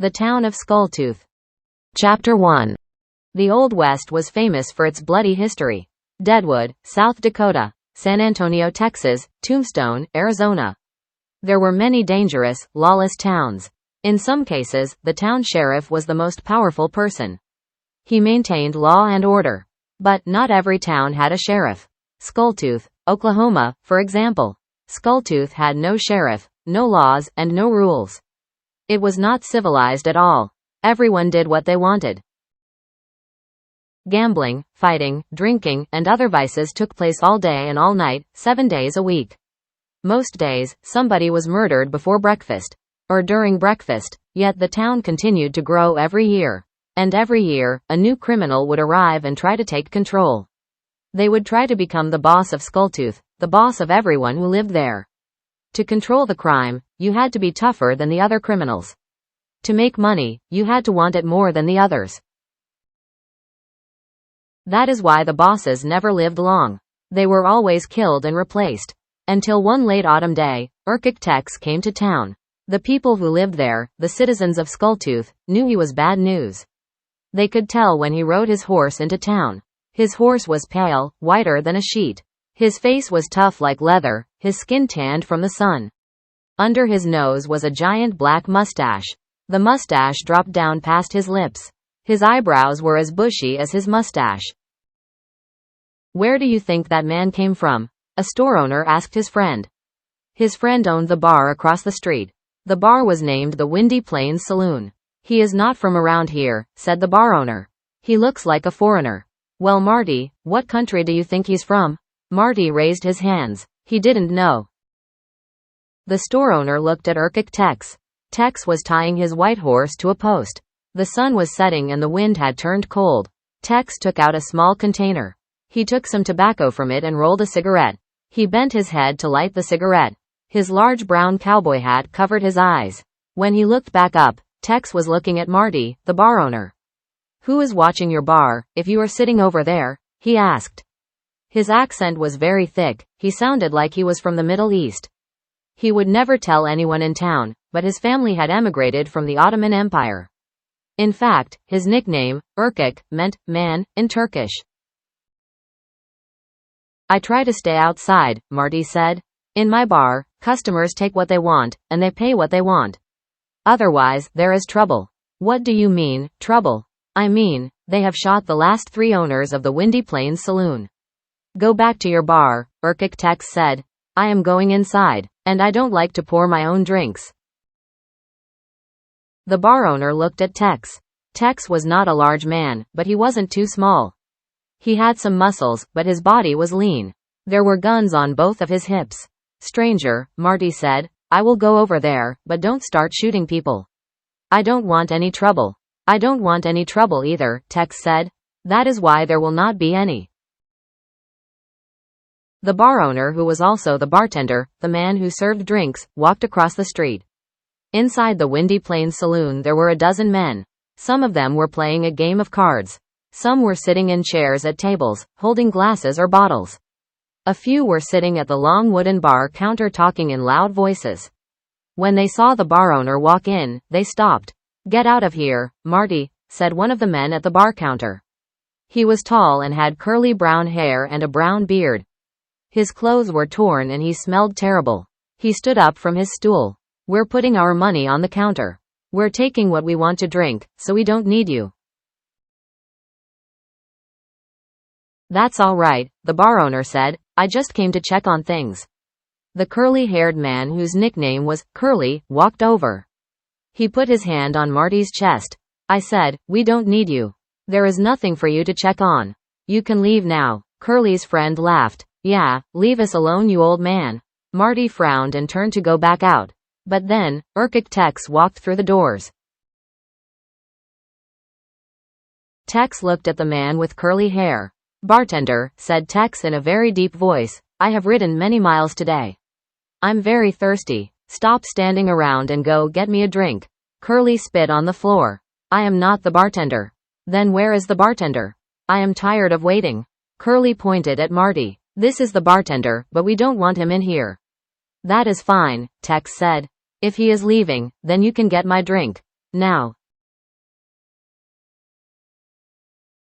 The town of Skulltooth. Chapter 1. The Old West was famous for its bloody history. Deadwood, South Dakota, San Antonio, Texas, Tombstone, Arizona. There were many dangerous, lawless towns. In some cases, the town sheriff was the most powerful person. He maintained law and order. But not every town had a sheriff. Skulltooth, Oklahoma, for example. Skulltooth had no sheriff, no laws, and no rules. It was not civilized at all. Everyone did what they wanted. Gambling, fighting, drinking, and other vices took place all day and all night, 7 days a week. Most days, somebody was murdered before breakfast, or during breakfast, yet the town continued to grow every year. And every year, a new criminal would arrive and try to take control. They would try to become the boss of Skulltooth, the boss of everyone who lived there. To control the crime, you had to be tougher than the other criminals. To make money, you had to want it more than the others. That is why the bosses never lived long. They were always killed and replaced. Until one late autumn day, Tex came to town. The people who lived there, the citizens of Skulltooth, knew he was bad news. They could tell when he rode his horse into town. His horse was pale, whiter than a sheet. His face was tough like leather, his skin tanned from the sun. Under his nose was a giant black mustache. The mustache dropped down past his lips. His eyebrows were as bushy as his mustache. "Where do you think that man came from?" a store owner asked his friend. His friend owned the bar across the street. The bar was named the Windy Plains Saloon. "He is not from around here," said the bar owner. "He looks like a foreigner." "Well, Marty, what country do you think he's from?" Marty raised his hands. He didn't know. The store owner looked at Tex. Tex was tying his white horse to a post. The sun was setting and the wind had turned cold. Tex took out a small container. He took some tobacco from it and rolled a cigarette. He bent his head to light the cigarette. His large brown cowboy hat covered his eyes. When he looked back up, Tex was looking at Marty, the bar owner. "Who is watching your bar, if you are sitting over there?" he asked. His accent was very thick. He sounded like he was from the Middle East. He would never tell anyone in town, but his family had emigrated from the Ottoman Empire. In fact, his nickname, Erkek, meant man in Turkish. "I try to stay outside," Marty said. "In my bar, customers take what they want, and they pay what they want. Otherwise, there is trouble." "What do you mean, trouble?" "I mean, they have shot the last 3 owners of the Windy Plains Saloon." "Go back to your bar," Tex said. "I am going inside, and I don't like to pour my own drinks." The bar owner looked at Tex. Tex was not a large man, but he wasn't too small. He had some muscles, but his body was lean. There were guns on both of his hips. "Stranger," Marty said, "I will go over there, but don't start shooting people." "I don't want any trouble." "I don't want any trouble either," Tex said. "That is why there will not be any." The bar owner, who was also the bartender, the man who served drinks, walked across the street. Inside the Windy Plains Saloon there were a dozen men. Some of them were playing a game of cards. Some were sitting in chairs at tables, holding glasses or bottles. A few were sitting at the long wooden bar counter talking in loud voices. When they saw the bar owner walk in, they stopped. "Get out of here, Marty," said one of the men at the bar counter. He was tall and had curly brown hair and a brown beard. His clothes were torn and he smelled terrible. He stood up from his stool. "We're putting our money on the counter. We're taking what we want to drink, so we don't need you." "That's all right," the bar owner said. "I just came to check on things." The curly-haired man, whose nickname was Curly, walked over. He put his hand on Marty's chest. "I said, we don't need you. There is nothing for you to check on. You can leave now." Curly's friend laughed. "Yeah, leave us alone, you old man." Marty frowned and turned to go back out. But then, Tex walked through the doors. Tex looked at the man with curly hair. "Bartender," said Tex in a very deep voice, "I have ridden many miles today. I'm very thirsty. Stop standing around and go get me a drink." Curly spit on the floor. "I am not the bartender." "Then where is the bartender?" "I am tired of waiting." Curly pointed at Marty. "This is the bartender, but we don't want him in here." "That is fine," Tex said. "If he is leaving, then you can get my drink." Now.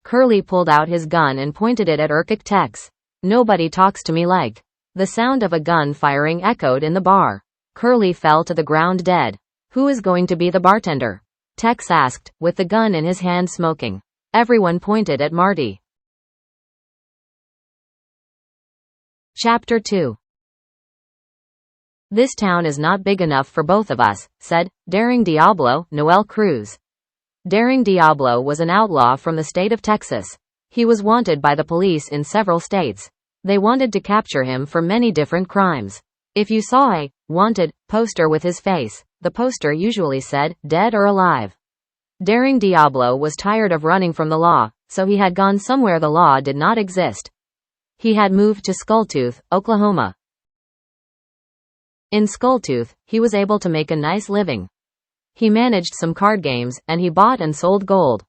Curly pulled out his gun and pointed it at Urkic Tex. Nobody talks to me like. The sound of a gun firing echoed in the bar. Curly fell to the ground dead. Who is going to be the bartender? Tex asked, with the gun in his hand smoking. Everyone pointed at Marty. Chapter 2. This town is not big enough for both of us, said Daring Diablo, Noel Cruz. Daring Diablo was an outlaw from the state of Texas. He was wanted by the police in several states. They wanted to capture him for many different crimes. If you saw a wanted poster with his face, the poster usually said, dead or alive. Daring Diablo was tired of running from the law, so he had gone somewhere the law did not exist. He had moved to Skulltooth, Oklahoma. In Skulltooth, he was able to make a nice living. He managed some card games, and he bought and sold gold.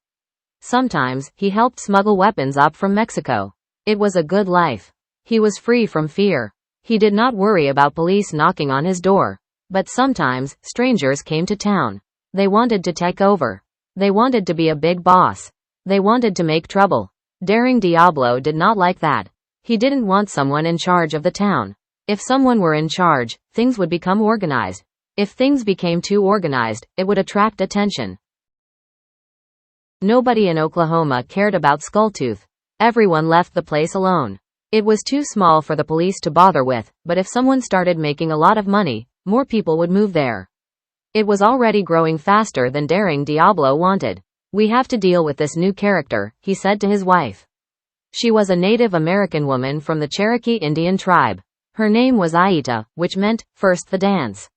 Sometimes, he helped smuggle weapons up from Mexico. It was a good life. He was free from fear. He did not worry about police knocking on his door. But sometimes, strangers came to town. They wanted to take over. They wanted to be a big boss. They wanted to make trouble. Daring Diablo did not like that. He didn't want someone in charge of the town. If someone were in charge, things would become organized. If things became too organized, it would attract attention. Nobody in Oklahoma cared about Skulltooth. Everyone left the place alone. It was too small for the police to bother with, but if someone started making a lot of money, more people would move there. It was already growing faster than Daring Diablo wanted. We have to deal with this new character, he said to his wife. She was a Native American woman from the Cherokee Indian tribe. Her name was Aita, which meant, first the dance.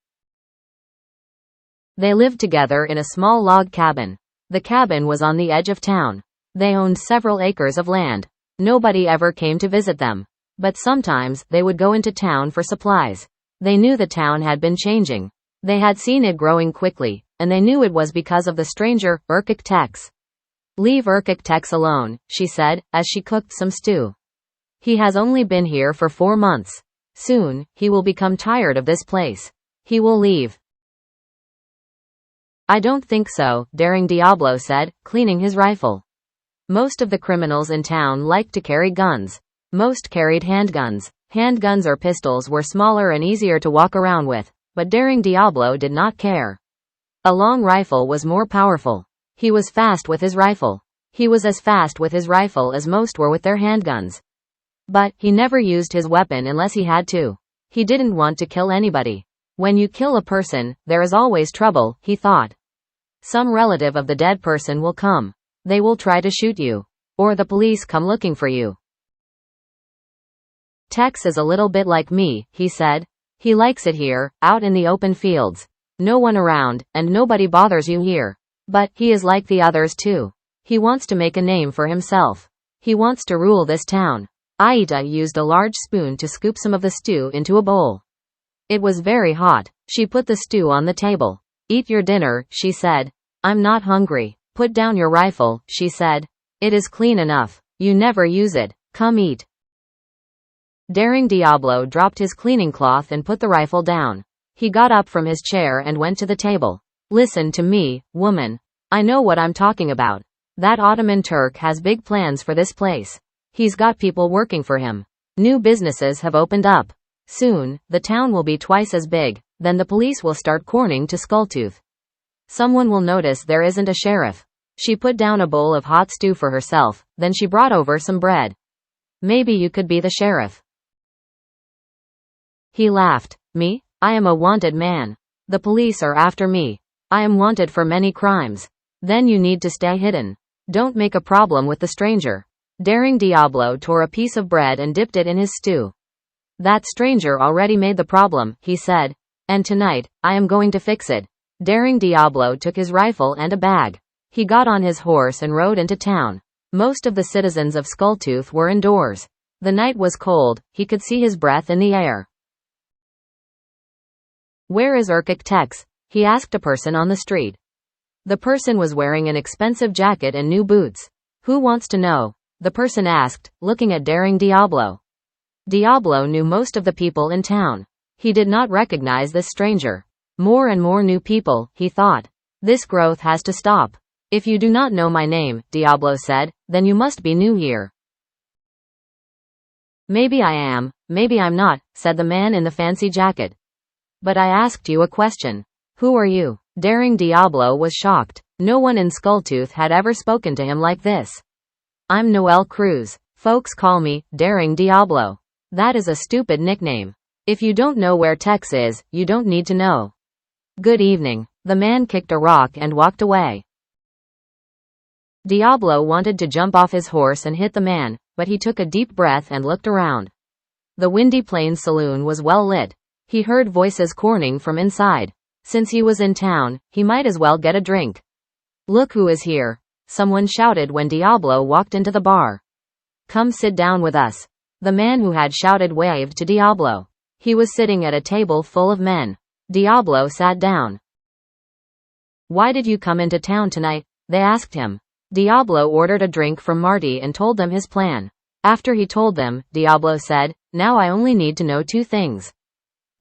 They lived together in a small log cabin. The cabin was on the edge of town. They owned several acres of land. Nobody ever came to visit them. But sometimes, they would go into town for supplies. They knew the town had been changing. They had seen it growing quickly, and they knew it was because of the stranger, Urkic Tex. Leave Urkic Tex alone, she said, as she cooked some stew. He has only been here for 4 months. Soon, he will become tired of this place. He will leave. I don't think so, Daring Diablo said, cleaning his rifle. Most of the criminals in town liked to carry guns. Most carried handguns. Handguns or pistols were smaller and easier to walk around with, but Daring Diablo did not care. A long rifle was more powerful. He was fast with his rifle. He was as fast with his rifle as most were with their handguns. But, he never used his weapon unless he had to. He didn't want to kill anybody. When you kill a person, there is always trouble, he thought. Some relative of the dead person will come. They will try to shoot you. Or the police come looking for you. Tex is a little bit like me, he said. He likes it here, out in the open fields. No one around, and nobody bothers you here. But, he is like the others too. He wants to make a name for himself. He wants to rule this town. Aita used a large spoon to scoop some of the stew into a bowl. It was very hot. She put the stew on the table. Eat your dinner, she said. I'm not hungry. Put down your rifle, she said. It is clean enough. You never use it. Come eat. Daring Diablo dropped his cleaning cloth and put the rifle down. He got up from his chair and went to the table. Listen to me, woman. I know what I'm talking about. That Ottoman Turk has big plans for this place. He's got people working for him. New businesses have opened up. Soon, the town will be twice as big. Then the police will start corning to Skulltooth. Someone will notice there isn't a sheriff. She put down a bowl of hot stew for herself, then she brought over some bread. Maybe you could be the sheriff. He laughed. Me? I am a wanted man. The police are after me. I am wanted for many crimes. Then you need to stay hidden. Don't make a problem with the stranger. Daring Diablo tore a piece of bread and dipped it in his stew. That stranger already made the problem, he said. And tonight, I am going to fix it. Daring Diablo took his rifle and a bag. He got on his horse and rode into town. Most of the citizens of Skulltooth were indoors. The night was cold, he could see his breath in the air. Where is Urkic Tex? He asked a person on the street. The person was wearing an expensive jacket and new boots. Who wants to know? The person asked, looking at Daring Diablo. Diablo knew most of the people in town. He did not recognize this stranger. More and more new people, he thought. This growth has to stop. If you do not know my name, Diablo said, then you must be new here. Maybe I am, maybe I'm not, said the man in the fancy jacket. But I asked you a question. Who are you? Daring Diablo was shocked. No one in Skulltooth had ever spoken to him like this. I'm Noel Cruz. Folks call me Daring Diablo. That is a stupid nickname. If you don't know where Tex is, you don't need to know. Good evening. The man kicked a rock and walked away. Diablo wanted to jump off his horse and hit the man, but he took a deep breath and looked around. The Windy Plains saloon was well lit. He heard voices corning from inside. Since he was in town, he might as well get a drink. Look who is here, someone shouted when Diablo walked into the bar. Come sit down with us. The man who had shouted waved to Diablo. He was sitting at a table full of men. Diablo sat down. Why did you come into town tonight? They asked him. Diablo ordered a drink from Marty and told them his plan. After he told them, Diablo said, now I only need to know two things.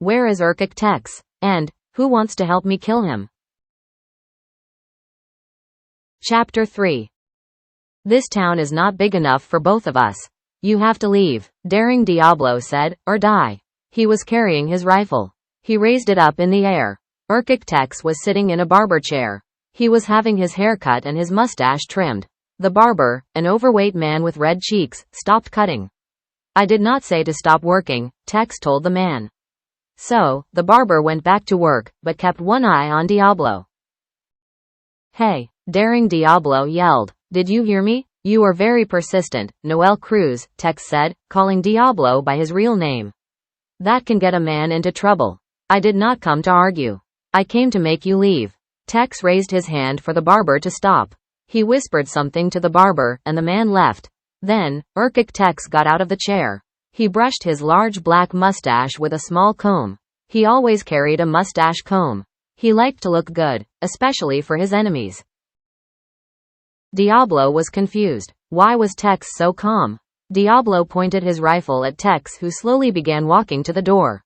Where is Urkic Tex? And, who wants to help me kill him? Chapter 3. This town is not big enough for both of us. You have to leave, Daring Diablo said, or die. He was carrying his rifle. He raised it up in the air. Urkic Tex was sitting in a barber chair. He was having his hair cut and his mustache trimmed. The barber, an overweight man with red cheeks, stopped cutting. I did not say to stop working, Tex told the man. So, the barber went back to work, but kept one eye on Diablo. Hey, Daring Diablo yelled. Did you hear me? You are very persistent, Noel Cruz, Tex said, calling Diablo by his real name. That can get a man into trouble. I did not come to argue. I came to make you leave. Tex raised his hand for the barber to stop. He whispered something to the barber, and the man left. Then, Urkic Tex got out of the chair. He brushed his large black mustache with a small comb. He always carried a mustache comb. He liked to look good, especially for his enemies. Diablo was confused. Why was Tex so calm? Diablo pointed his rifle at Tex, who slowly began walking to the door.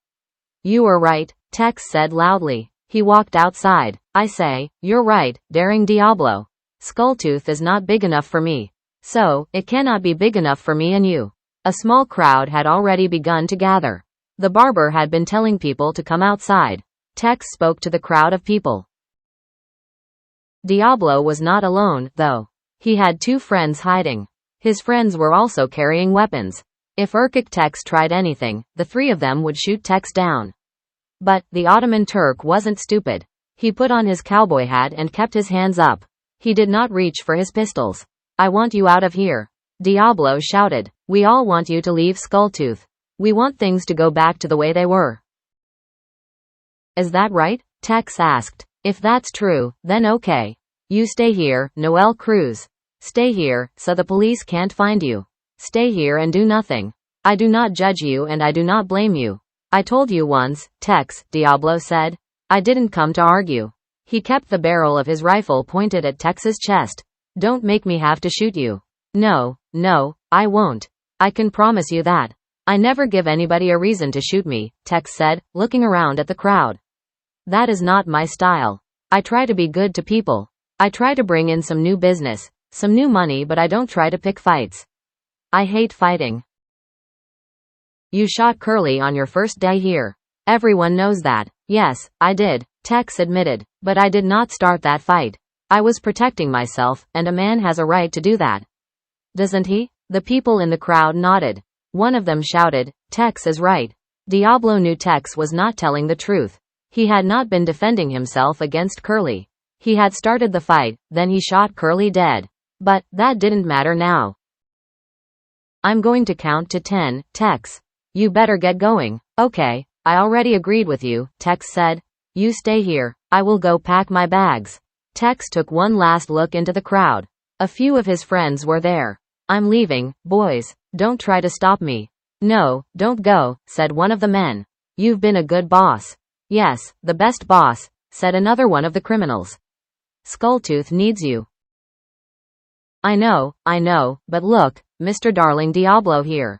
You are right, Tex said loudly. He walked outside. I say, you're right, Daring Diablo. Skulltooth is not big enough for me. So, it cannot be big enough for me and you. A small crowd had already begun to gather. The barber had been telling people to come outside. Tex spoke to the crowd of people. Diablo was not alone, though. He had two friends hiding. His friends were also carrying weapons. If Urkic Tex tried anything, the three of them would shoot Tex down. But, the Ottoman Turk wasn't stupid. He put on his cowboy hat and kept his hands up. He did not reach for his pistols. I want you out of here. Diablo shouted. We all want you to leave Skulltooth. We want things to go back to the way they were. Is that right? Tex asked. If that's true, then okay. You stay here, Noel Cruz. Stay here, so the police can't find you. Stay here and do nothing. I do not judge you and I do not blame you. I told you once, Tex, Diablo said. I didn't come to argue. He kept the barrel of his rifle pointed at Tex's chest. Don't make me have to shoot you. No, I won't. I can promise you that. I never give anybody a reason to shoot me, Tex said, looking around at the crowd. That is not my style. I try to be good to people. I try to bring in some new business, some new money, but I don't try to pick fights. I hate fighting. You shot Curly on your first day here. Everyone knows that. Yes, I did, Tex admitted, but I did not start that fight. I was protecting myself, and a man has a right to do that. Doesn't he? The people in the crowd nodded. One of them shouted, Tex is right. Diablo knew Tex was not telling the truth. He had not been defending himself against Curly. He had started the fight, then he shot Curly dead. But, that didn't matter now. I'm going to count to 10, Tex. You better get going. Okay, I already agreed with you, Tex said. You stay here. I will go pack my bags. Tex took one last look into the crowd. A few of his friends were there. I'm leaving, boys. Don't try to stop me. No, don't go, said one of the men. You've been a good boss. Yes, the best boss, said another one of the criminals. Skulltooth needs you. I know, but look, Mr. Darling Diablo here.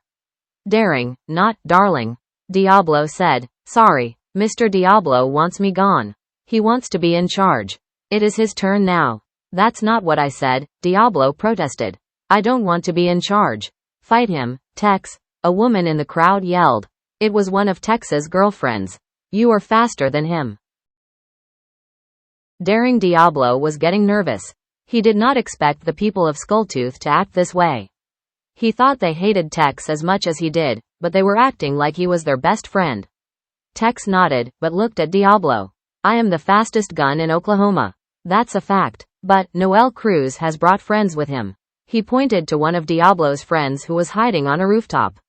Daring, not darling. Diablo said. Sorry, Mr. Diablo wants me gone. He wants to be in charge. It is his turn now. That's not what I said, Diablo protested. I don't want to be in charge. Fight him, Tex, a woman in the crowd yelled. It was one of Tex's girlfriends. You are faster than him. Daring Diablo was getting nervous. He did not expect the people of Skulltooth to act this way. He thought they hated Tex as much as he did, but they were acting like he was their best friend. Tex nodded, but looked at Diablo. I am the fastest gun in Oklahoma. That's a fact. But, Noel Cruz has brought friends with him. He pointed to one of Diablo's friends who was hiding on a rooftop.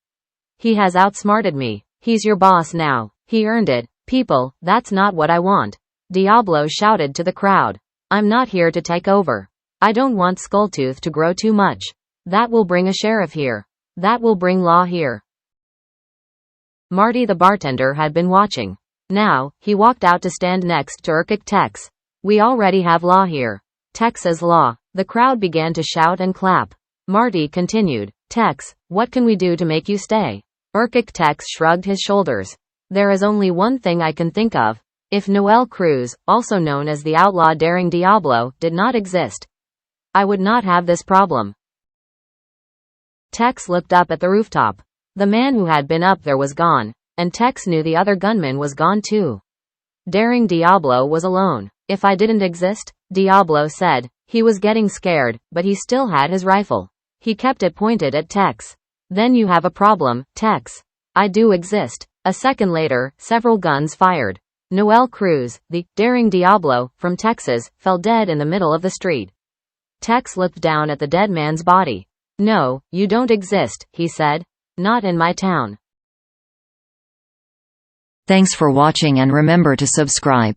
He has outsmarted me. He's your boss now. He earned it. People, that's not what I want. Diablo shouted to the crowd. I'm not here to take over. I don't want Skulltooth to grow too much. That will bring a sheriff here. That will bring law here. Marty the bartender had been watching. Now, he walked out to stand next to Urkic Tex. We already have law here. Texas law. The crowd began to shout and clap. Marty continued. Tex, what can we do to make you stay? Urkic Tex shrugged his shoulders. There is only one thing I can think of. If Noel Cruz, also known as the outlaw Daring Diablo, did not exist, I would not have this problem. Tex looked up at the rooftop. The man who had been up there was gone, and Tex knew the other gunman was gone too. Daring Diablo was alone. If I didn't exist, Diablo said. He was getting scared, but he still had his rifle. He kept it pointed at Tex. Then you have a problem, Tex. I do exist. A second later, several guns fired. Noel Cruz, the Daring Diablo, from Texas, fell dead in the middle of the street. Tex looked down at the dead man's body. No, you don't exist, he said. Not in my town. Thanks for watching and remember to subscribe.